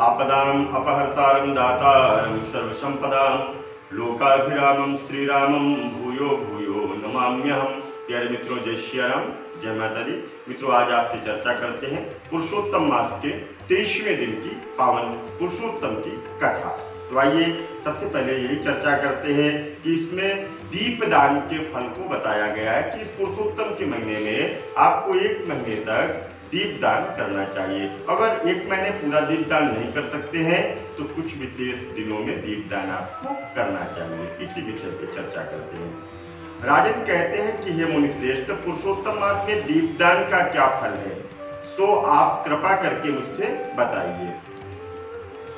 आपदाम अपहर्तारं दातारं सर्वसंपदां लोकाभिरामं श्रीरामं भूयो भूयो नमाम्यहम्। प्यारे मित्रों, जय श्री राम, जय माता दी। मित्रों, आज आपसे चर्चा करते हैं पुरुषोत्तम मास के 23वें दिन की पावन पुरुषोत्तम की कथा। तो आइए सबसे पहले यही चर्चा करते हैं कि इसमें दीपदान के फल को बताया गया है कि इस पुरुषोत्तम के महीने में आपको 1 महीने तक दीपदान करना चाहिए। अगर 1 महीने पूरा दीपदान नहीं कर सकते हैं तो कुछ विशेष दिनों में दीपदान आपको करना चाहिए। इसी विषय पर चर्चा करते हैं। राजन कहते हैं कि हे मुनिश्रेष्ठ, पुरुषोत्तम मास में दीपदान का क्या फल है, सो आप कृपा करके मुझसे बताइए।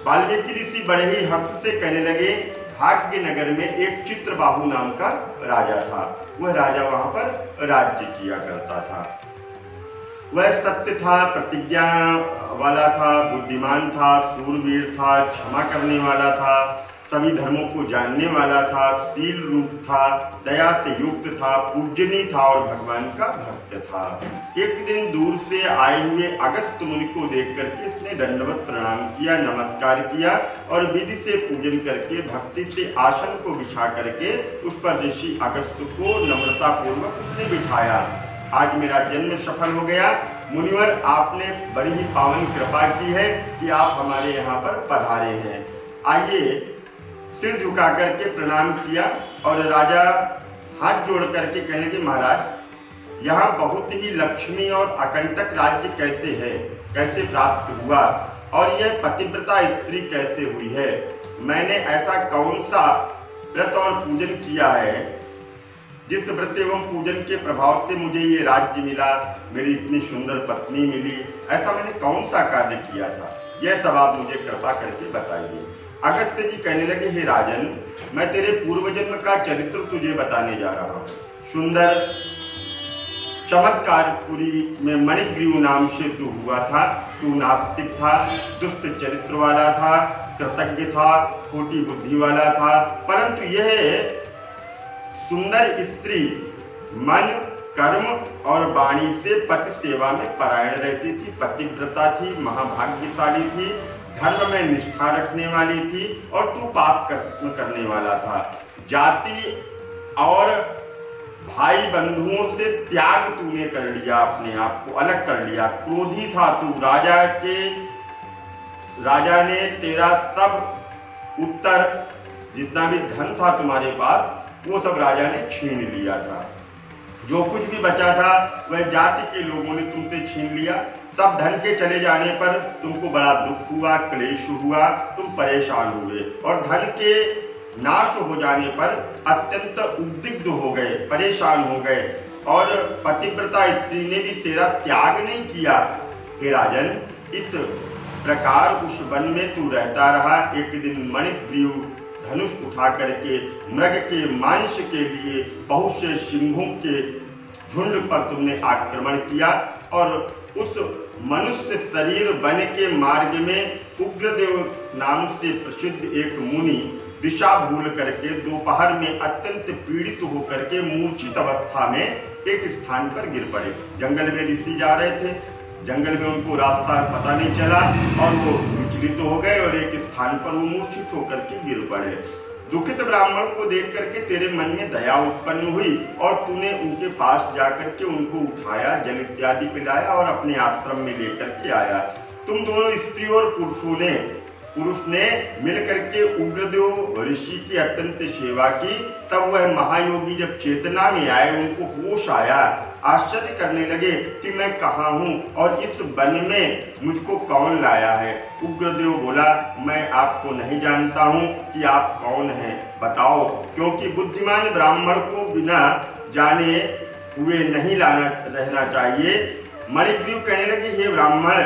वाल्मीकि ऋषि बड़े ही हर्ष से कहने लगे, भाग्य नगर में एक चित्रबाहु नाम का राजा था। वह राजा वहां पर राज्य किया करता था। वह सत्य था, प्रतिज्ञा वाला था, बुद्धिमान था, शूरवीर था, क्षमा करने वाला था, सभी धर्मों को जानने वाला था, शील रूप था, दया से युक्त था, पूजनीय था और भगवान का भक्त था। एक दिन दूर से आए हुए अगस्त मुनि को देख करके इसने दंडवत प्रणाम किया, नमस्कार किया और विधि से पूजन करके भक्ति से आसन को बिछा करके उस पर ऋषि अगस्त को नम्रता पूर्वक उसने बिठाया। आज मेरा जन्म सफल हो गया। मुनिवर, आपने बड़ी ही पावन कृपा की है कि आप हमारे यहाँ पर पधारे हैं। आइए, सिर झुका करके प्रणाम किया और राजा हाथ जोड़ करके कहने लगे, महाराज, यहाँ बहुत ही लक्ष्मी और अकंटक राज्य कैसे है, कैसे प्राप्त हुआ और यह पतिव्रता स्त्री कैसे हुई है? मैंने ऐसा कौन सा व्रत और पूजन किया है जिस व्रत एवं पूजन के प्रभाव से मुझे ये राज्य मिला, मेरी इतनी सुंदर पत्नी मिली? ऐसा मैंने कौन सा कार्य किया था? यह सब आप मुझे कृपा करके बताइए। अगस्त्य जी कहने लगे, हे राजन, मैं तेरे पूर्व जन्म का चरित्र तुझे बताने जा रहा हूँ। सुंदर चमत्कारपुरी में मणिग्रीव नाम से तू हुआ था। तू नास्तिक था, दुष्ट चरित्र वाला था, कृतज्ञ था, खोटी बुद्धि वाला था, परंतु यह सुंदर स्त्री मन, कर्म और वाणी से पति सेवा में परायण रहती थी, पतिव्रता थी, महाभाग्यशाली थी, धर्म में निष्ठा रखने वाली थी और तू पाप करने वाला था। जाति और भाई बंधुओं से त्याग तूने कर लिया, अपने आप को अलग कर लिया। क्रोधी था तू, राजा ने तेरा सब उत्तर, जितना भी धन था तुम्हारे पास, वो सब राजा ने छीन लिया था। जो कुछ भी बचा था वह जाति के लोगों ने तुमसे छीन लिया। सब धन के चले जाने पर तुमको बड़ा दुख हुआ, क्लेश हुआ, तुम परेशान हुए और धन के नाश हो जाने पर अत्यंत उद्विग्न हो गए, परेशान हो गए और पतिव्रता स्त्री ने भी तेरा त्याग नहीं किया। हे राजन, इस प्रकार उस वन में तू रहता रहा। एक दिन मणिग्रीव धनुष उठा करके मृग के मांस के लिए बहुत से सिंहों के झुंड पर तुमने आक्रमण किया और उस मनुष्य शरीर बन के मार्ग में उग्रदेव नाम से प्रसिद्ध एक मुनि दिशा भूल करके दोपहर में अत्यंत पीड़ित होकर के मूर्छित अवस्था में एक स्थान पर गिर पड़े। जंगल में ऋषि जा रहे थे, जंगल में उनको रास्ता पता नहीं चला और वो विचलित हो गए और एक स्थान पर वो मूर्छित होकर के गिर पड़े। दुखित ब्राह्मण को देख करके तेरे मन में दया उत्पन्न हुई और तूने उनके पास जाकर के उनको उठाया, जल इत्यादि पिलाया और अपने आश्रम में लेकर के आया। तुम दोनों स्त्री और पुरुष ने मिलकर के उग्रदेव ऋषि की अत्यंत सेवा की। तब वह महायोगी जब चेतना में आए, उनको होश आया, आश्चर्य करने लगे कि मैं कहाँ हूँ और इस वन में मुझको कौन लाया है। उग्रदेव बोला, मैं आपको नहीं जानता हूँ कि आप कौन हैं, बताओ, क्योंकि बुद्धिमान ब्राह्मण को बिना जाने हुए नहीं रहना चाहिए। मणिग्रीव कहने लगे, हे ब्राह्मण,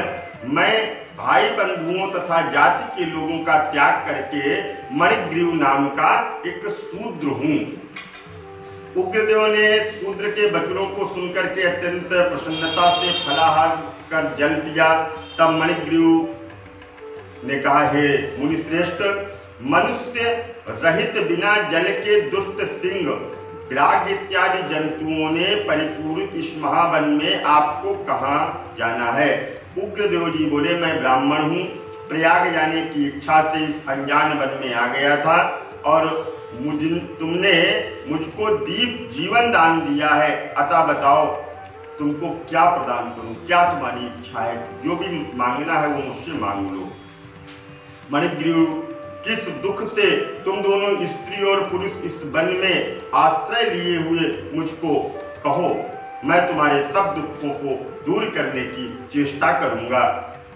मैं भाई बंधुओं तथा जाति के लोगों का त्याग करके मणिग्रीव नाम का एक शूद्र हूँ। उग्रदेव ने शूद्र के वचनों को सुनकर के अत्यंत प्रसन्नता से फलाहार कर जल पिया। तब मणिग्रीव ने कहा, हे मुनिश्रेष्ठ, मनुष्य रहित बिना जल के दुष्ट सिंह, विराग इत्यादि जंतुओं ने परिपूरित इस महावन में आपको कहाँ जाना है? उग्रदेव जी बोले, मैं ब्राह्मण हूँ, प्रयाग जाने की इच्छा से इस अनजान वन में आ गया था और तुमने मुझको दीप जीवन दान दिया है, अतः बताओ तुमको क्या प्रदान करूं, क्या तुम्हारी इच्छा है, जो भी मांगना है वो मुझसे मांग लो। मणिग्रीव, किस दुख से तुम दोनों स्त्री और पुरुष इस वन में आश्रय लिए हुए मुझको कहो, मैं तुम्हारे सब दुखों को दूर करने की चेष्टा करूंगा।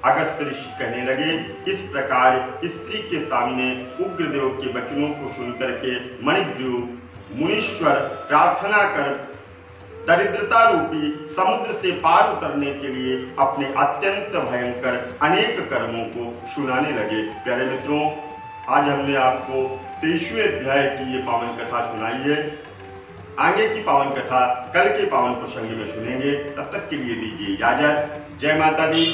अगस्त ऋषि कहने लगे, इस प्रकार स्त्री के सामने उग्रदेव के वचनों को सुनकर के मणिग्रीव मुनीश्वर प्रार्थना कर दरिद्रता रूपी समुद्र से पार उतरने के लिए अपने अत्यंत भयंकर अनेक कर्मों को सुनाने लगे। प्यारे मित्रों, आज हमने आपको 23वें अध्याय की ये पावन कथा सुनाई है। आगे की पावन कथा कल के पावन प्रसंग में सुनेंगे। तब तक के लिए दीजिए इजाजत। जय माता दी।